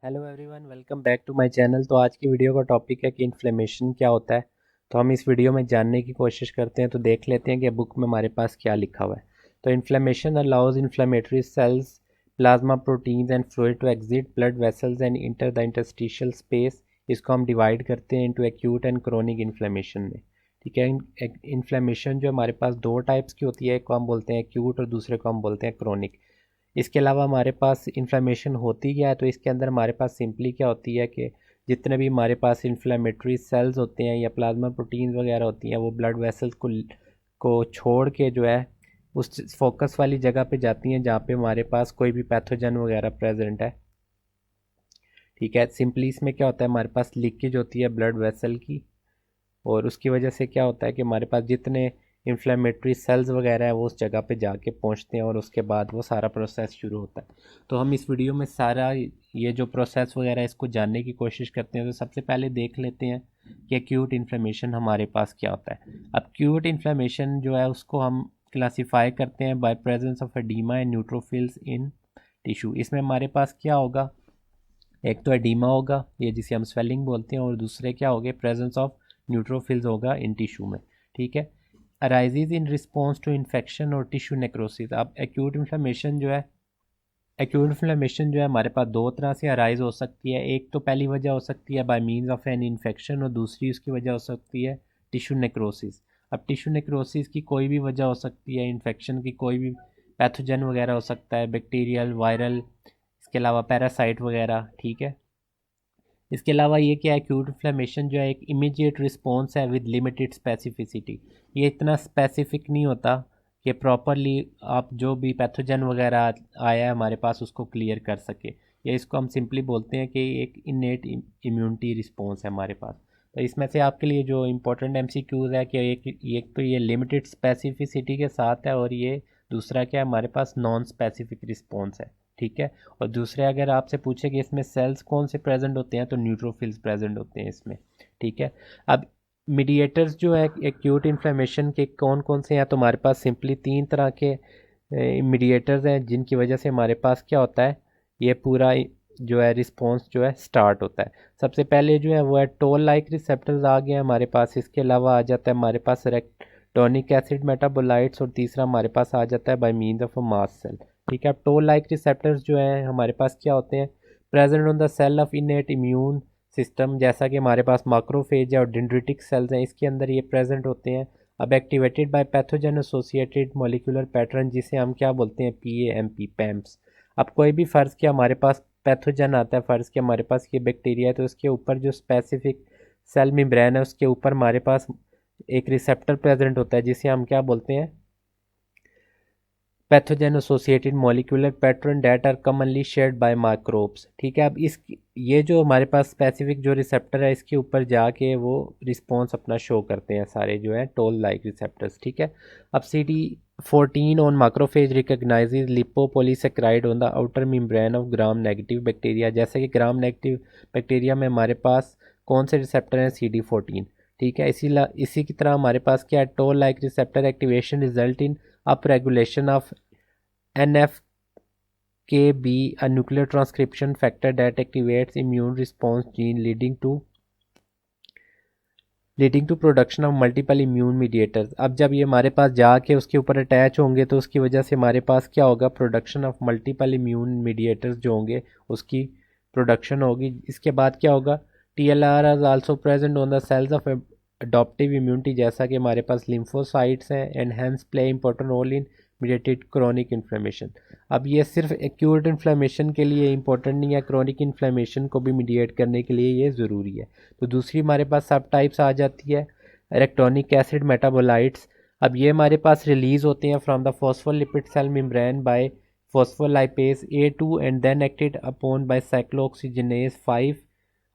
Hello everyone, welcome back to my channel. तो आज की वीडियो का टॉपिक है कि इन्फ्लेमेशन क्या होता है। तो हम इस वीडियो में जानने की कोशिश करते हैं। तो देख लेते हैं कि बुक में हमारे पास क्या लिखा हुआ है। तो inflammation allows inflammatory cells, plasma proteins and fluid to exit blood vessels and enter the interstitial space. इसको हम डिवाइड करते हैं into acute and chronic inflammation में। ठीक है, इन्फ्लेमेशन जो हमारे पास दो टाइप्स की होती है, एक को हम बोलते हैं एक्यूट और दूसरे को हम बोलते हैं क्रोनिक। इसके अलावा हमारे पास इन्फ्लेमेशन होती क्या है, तो इसके अंदर हमारे पास सिंपली क्या होती है कि जितने भी हमारे पास इन्फ्लेमेटरी सेल्स होते हैं या प्लाज्मा प्रोटीन्स वगैरह होती हैं, वो ब्लड वेसल्स को छोड़ के जो है उस फोकस वाली जगह पे जाती हैं जहाँ पे हमारे पास कोई भी पैथोजन वगैरह प्रेजेंट है। ठीक है, सिंपली इसमें क्या होता है, हमारे पास लीकेज होती है ब्लड वेसल की, और उसकी वजह से क्या होता है कि हमारे पास जितने इन्फ्लेमेटरी सेल्स वगैरह है वो उस जगह पे जाके पहुंचते हैं और उसके बाद वो सारा प्रोसेस शुरू होता है। तो हम इस वीडियो में सारा ये जो प्रोसेस वगैरह है इसको जानने की कोशिश करते हैं। तो सबसे पहले देख लेते हैं कि एक्यूट इन्फ्लेमेशन हमारे पास क्या होता है। अब एक्यूट इन्फ्लेमेशन जो है उसको हम क्लासीफाई करते हैं by presence of oedema and neutrophils in tissue. इसमें हमारे पास क्या होगा, एक तो एडीमा होगा, ये जिसे हम स्वेलिंग बोलते हैं, और दूसरे क्या होंगे, प्रेजेंस ऑफ न्यूट्रोफिल्स होगा इन टिश्यू में। ठीक है, arises in response to infection और टिश्यू नेक्रोसिस। अब एक्यूट इन्फ्लेमेशन जो है हमारे पास दो तरह से अराइज हो सकती है। एक तो पहली वजह हो सकती है by means of an infection, और दूसरी उसकी वजह हो सकती है टिश्यू नेक्रोसिस। अब टिश्यू नेक्रोसिस की कोई भी वजह हो सकती है, इन्फेक्शन की कोई भी पैथोजन वगैरह हो सकता है, बैक्टीरियल, वायरल, इसके अलावा पैरासाइट वगैरह। ठीक है, इसके अलावा ये क्या है, एक्यूट इन्फ्लेमेशन जो है एक इमीडिएट रिस्पॉन्स है विद लिमिटेड स्पेसिफिसिटी। ये इतना स्पेसिफिक नहीं होता कि प्रॉपरली आप जो भी पैथोजन वगैरह आया है हमारे पास उसको क्लियर कर सके। या इसको हम सिंपली बोलते हैं कि एक इनेट इम्यूनिटी रिस्पॉन्स है हमारे पास। तो इसमें से आपके लिए जो इम्पोर्टेंट एमसीक्यूज़ है कि एक तो ये लिमिटेड स्पेसिफिसिटी के साथ है, और ये दूसरा क्या है, हमारे पास नॉन स्पेसिफिक रिस्पॉन्स है। ठीक है, और दूसरे अगर आपसे पूछे कि इसमें सेल्स कौन से प्रेजेंट होते हैं, तो न्यूट्रोफिल्स प्रेजेंट होते हैं इसमें। ठीक है, अब मीडिएटर्स जो है एक्यूट इन्फ्लेमेशन के कौन कौन से हैं, तो हमारे पास सिंपली तीन तरह के मीडिएटर्स हैं जिनकी वजह से हमारे पास क्या होता है, ये पूरा जो है रिस्पॉन्स जो है स्टार्ट होता है। सबसे पहले जो है वो है टोल लाइक रिसेप्टर्स आ गए हैं हमारे पास। इसके अलावा आ जाता है हमारे पास रेक्टोनिक एसिड मेटाबोलाइट्स, और तीसरा हमारे पास आ जाता है by means of a mast cell. ठीक है, अब टोल लाइक रिसेप्टर्स जो हैं हमारे पास क्या होते हैं, present on the cell of innate immune system. जैसा कि हमारे पास माक्रोफेज है और डेंड्रिटिक सेल्स हैं, इसके अंदर ये प्रेजेंट होते हैं। अब activated by pathogen associated molecular pattern, जिसे हम क्या बोलते हैं, PAMP पैम्प्स। अब कोई भी फ़र्ज़ किया हमारे पास पैथोजन आता है, फ़र्ज़ किया हमारे पास ये बैक्टीरिया है, तो उसके ऊपर जो स्पेसिफिक सेल मेम्ब्रेन है उसके ऊपर हमारे पास एक रिसेप्टर प्रेजेंट होता है जिसे हम क्या बोलते हैं, pathogen associated molecular pattern that are commonly shared by microbes. ठीक है, अब इस ये जो हमारे पास स्पेसिफिक जो रिसेप्टर है इसके ऊपर जाके वो रिस्पॉन्स अपना शो करते हैं सारे जो है टोल लाइक रिसेप्टर्स। ठीक है, अब CD14 on macrophage recognises lipopolysaccharide on the outer membrane of gram negative bacteria. जैसे कि ग्राम नेगेटिव बैक्टीरिया में हमारे पास कौन से रिसेप्टर हैं, CD14। ठीक है, इसी की तरह हमारे पास क्या है, toll like receptor activation result in up regulation of NF-κB, a nuclear transcription factor that activates immune response gene leading to production of multiple immune mediators। अब जब ये हमारे पास जाके उसके ऊपर अटैच होंगे तो उसकी वजह से हमारे पास क्या होगा, production of multiple immune mediators जो होंगे उसकी प्रोडक्शन होगी। इसके बाद क्या होगा, TLR is also present on the cells of adaptive immunity. जैसा कि हमारे पास लिम्फोसाइट्स हैं and hence play important role in mediated chronic inflammation. अब ये सिर्फ एक्यूट इन्फ्लेमेशन के लिए इंपॉर्टेंट नहीं है, क्रोनिक इन्फ्लेमेशन को भी मीडिएट करने के लिए ये ज़रूरी है। तो दूसरी हमारे पास सब टाइप्स आ जाती है इलेक्ट्रॉनिक एसिड मेटाबोलाइट्स। अब ये हमारे पास रिलीज होते हैं from the phospholipid cell membrane by phospholipase A2 and then acted upon by cyclooxygenase 5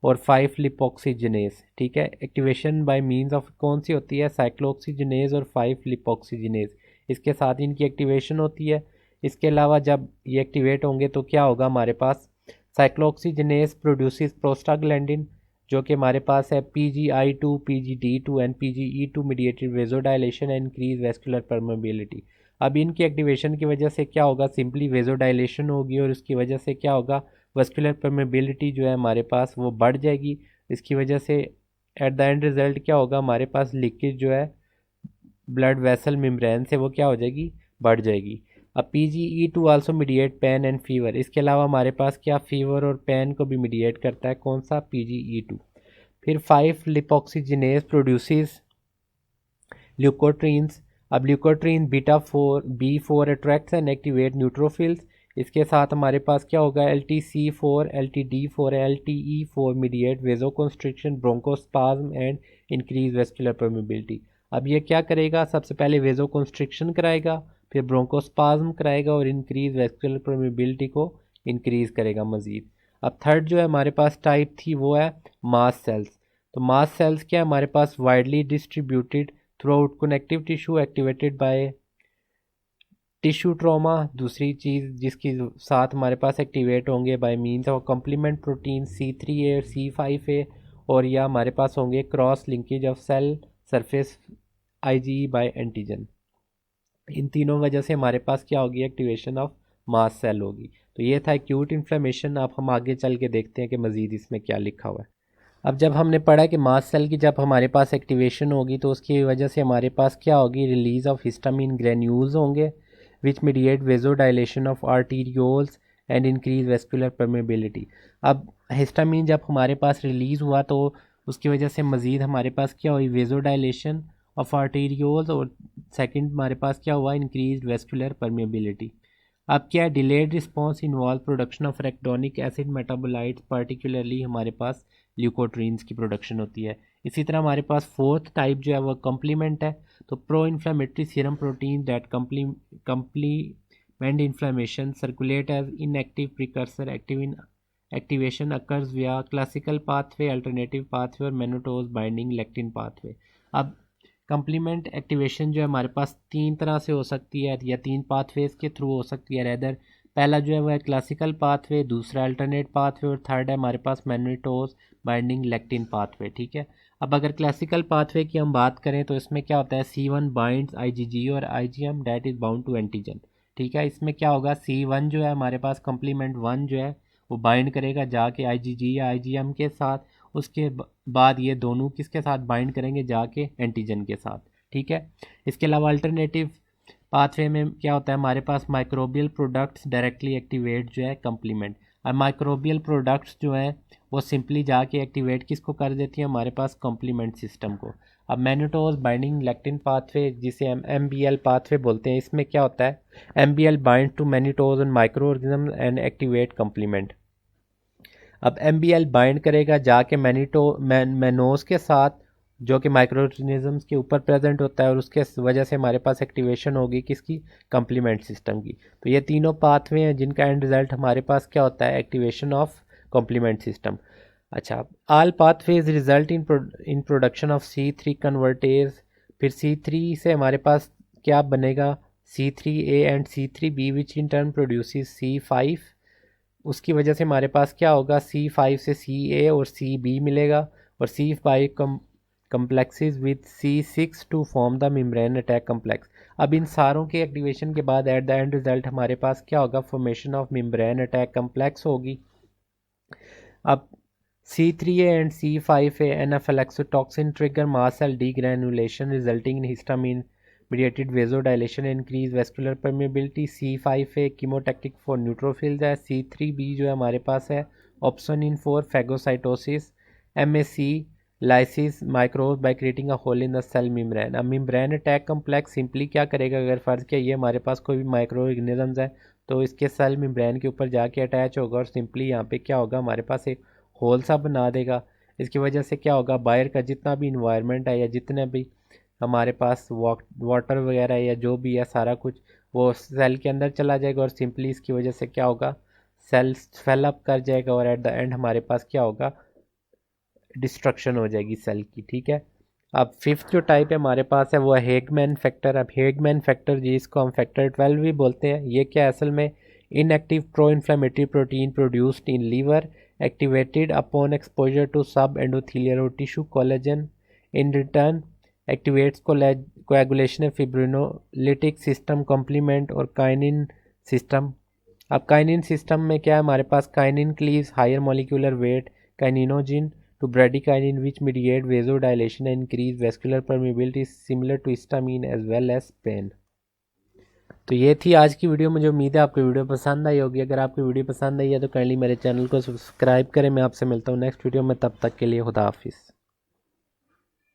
और 5 लिपोक्सीजिनेज। ठीक है, एक्टिवेशन बाय मींस ऑफ कौन सी होती है, साइक्लोऑक्सीजिनेज और 5 लिपोक्सीजिनेज, इसके साथ इनकी एक्टिवेशन होती है। इसके अलावा जब ये एक्टिवेट होंगे तो क्या होगा, हमारे पास साइक्लोऑक्सीजिनेज प्रोड्यूसेस प्रोस्टाग्लैंडिन, जो कि हमारे पास है PGI2, PGD2 and PGE2 mediated vasodilation and increase vascular permeability. अब इनकी एक्टिवेशन की वजह से क्या होगा, सिंपली वेजोडाइलेशन होगी और उसकी वजह से क्या होगा, वस्कुलर परमेबिलिटी जो है हमारे पास वो बढ़ जाएगी। इसकी वजह से एट द एंड रिजल्ट क्या होगा, हमारे पास लीकेज जो है ब्लड वेसल मेम्ब्रेन से वो क्या हो जाएगी, बढ़ जाएगी। अब PGE2 also mediate pain and fever, इसके अलावा हमारे पास क्या फीवर और पेन को भी मीडिएट करता है, कौन सा, PGE2। फिर 5 लिपोक्सिजिनेज प्रोड्यूसेस ल्यूकोट्रीन्स। अब leukotriene B4 attracts and activate neutrophils. इसके साथ हमारे पास क्या होगा, LTC4, LTD4, LTE4 mediate वेजोकंस्ट्रिक्शन, bronchospasm and increase vascular permeability. अब ये क्या करेगा, सबसे पहले वेजोकंस्ट्रिक्शन कराएगा, फिर ब्रोंकोस्पाज्म कराएगा और इंक्रीज वेस्कुलर परमेबिलिटी को इंक्रीज करेगा मज़ीद। अब थर्ड जो है हमारे पास टाइप थी वो है मास सेल्स। तो मास सेल्स क्या है हमारे पास, widely distributed throughout connective tissue activated by tissue trauma. दूसरी चीज़ जिसके साथ हमारे पास एक्टिवेट होंगे by means of complement protein C3A और C5A, और या हमारे पास होंगे cross linkage of cell surface IgE by antigen. इन तीनों वजह से हमारे पास क्या होगी, एक्टिवेशन ऑफ मास सेल होगी। तो ये था एक्यूट इन्फ्लेमेशन। अब हम आगे चल के देखते हैं कि मज़ीद इसमें क्या लिखा हुआ है। अब जब हमने पढ़ा कि मास सेल की जब हमारे पास एक्टिवेशन होगी तो उसकी वजह से हमारे पास क्या होगी, रिलीज ऑफ हिस्टामिन ग्रेन्यूल्स होंगे which mediate vasodilation of arterioles and increase vascular permeability. अब हिस्टामिन जब हमारे पास रिलीज़ हुआ तो उसकी वजह से मज़ीद हमारे पास क्या हुई, वेजोडाइलेशन ऑफ आर्टीरियोल्स, और सेकंड हमारे पास क्या हुआ, इंक्रीज वेस्कुलर परमेबिलिटी। अब क्या है, delayed response involve production of arachidonic acid metabolites, particularly हमारे पास ल्यूकोट्रीन्स की प्रोडक्शन होती है। इसी तरह हमारे पास फोर्थ टाइप जो है वो कम्प्लीमेंट है। तो pro inflammatory serum protein that complement inflammation circulate as inactive precursor, active in activation occurs via classical pathway, alternative pathway और मेनोटोज बाइंडिंग लेक्टिन पाथवे। अब कम्प्लीमेंट एक्टिवेशन जो है हमारे पास तीन तरह से हो सकती है या तीन पाथवेज के थ्रू हो सकती है रेदर। पहला जो है वह है क्लासिकल पाथवे, दूसरा अल्टरनेट पाथवे और थर्ड है हमारे पास मेनिटोज बाइंडिंग लेक्टिन पाथवे। ठीक है। अब अगर क्लासिकल पाथवे की हम बात करें तो इसमें क्या होता है, C1 बाइंड्स IgG और IgM that is bound to antigen. ठीक है। इसमें क्या होगा, C1 जो है हमारे पास कम्प्लीमेंट 1 जो है वो बाइंड करेगा जाके IgG या IgM के साथ, उसके बाद ये दोनों किसके साथ बाइंड करेंगे, जाके एंटीजन के साथ। ठीक है। इसके अलावा अल्टरनेटिव पाथवे में क्या होता है, हमारे पास माइक्रोबियल प्रोडक्ट्स डायरेक्टली एक्टिवेट जो है कम्प्लीमेंट। और माइक्रोबियल प्रोडक्ट्स जो हैं वो सिंपली जाके एक्टिवेट किसको कर देती हैं, हमारे पास कम्प्लीमेंट सिस्टम को। अब मैनिटोज बाइंडिंग लेक्टिन पाथवे जिसे हम MBL पाथवे बोलते हैं, इसमें क्या होता है, MBL bind to mannose and microorganism and activate complement. अब MBL बाइंड करेगा जाके मैनोज के साथ जो कि माइक्रो ऑर्गेनिजम्स के ऊपर प्रेजेंट होता है, और उसके वजह से हमारे पास एक्टिवेशन होगी किसकी, कम्प्लीमेंट सिस्टम की। तो ये तीनों पाथवे हैं जिनका एंड रिजल्ट हमारे पास क्या होता है, एक्टिवेशन ऑफ कम्प्लीमेंट सिस्टम। अच्छा, all pathways result in production of C3 convertase. फिर C3 से हमारे पास क्या बनेगा, C3A and C3B which in turn produces C5। उसकी वजह से हमारे पास क्या होगा, C5 से CA और CB मिलेगा, और C5 complexes with C6 to form the membrane attack complex। अब इन सारों के एक्टिवेशन के बाद एट द एंड रिजल्ट हमारे पास क्या होगा, formation of membrane attack complex होगी। अब C3A and C5A anaphylatoxin trigger mast cell degranulation resulting in histamine mediated vasodilation increase vascular permeability। C5A chemotactic for neutrophils है। C3B जो है हमारे पास है opsonin for phagocytosis. MAC lysis microbe by creating a hole in the cell membrane. अब membrane attack complex simply क्या करेगा, अगर फ़र्ज़ किया ये हमारे पास कोई भी माइक्रो ऑर्गेनिजम्स है तो इसके सेल मेम्ब्रेन के ऊपर जाके अटैच होगा, और सिंपली यहाँ पे क्या होगा, हमारे पास एक होल सा बना देगा। इसकी वजह से क्या होगा, बाहर का जितना भी इन्वायरमेंट है या जितने भी हमारे पास वाटर वगैरह या जो भी है सारा कुछ वो सेल के अंदर चला जाएगा, और सिंपली इसकी वजह से क्या होगा, सेल स्वेलअप कर जाएगा, और एट द एंड हमारे पास क्या होगा, डिस्ट्रक्शन हो जाएगी सेल की। ठीक है। अब फिफ्थ जो टाइप है हमारे पास है वो है हेगमैन फैक्टर। अब हेगमैन फैक्टर जिसको हम फैक्टर 12 भी बोलते हैं, ये क्या असल में inactive pro inflammatory protein produced in liver activated upon exposure to subendothelial tissue collagen in return activates coagulation fibrinolytic system complement और काइनिन सिस्टम अब काइनिन सिस्टम में क्या है, हमारे पास kinin cleaves higher molecular weight kininogen to bradykinin which mediate vasodilation and increase vascular permeability similar to histamine as well as pain. तो ये थी आज की वीडियो। मुझे उम्मीद है आपको वीडियो पसंद आई होगी। अगर आपको वीडियो पसंद आई है तो काइंडली मेरे चैनल को सब्सक्राइब करें। मैं आपसे मिलता हूँ नेक्स्ट वीडियो में, तब तक के लिए खुदा हाफिज़।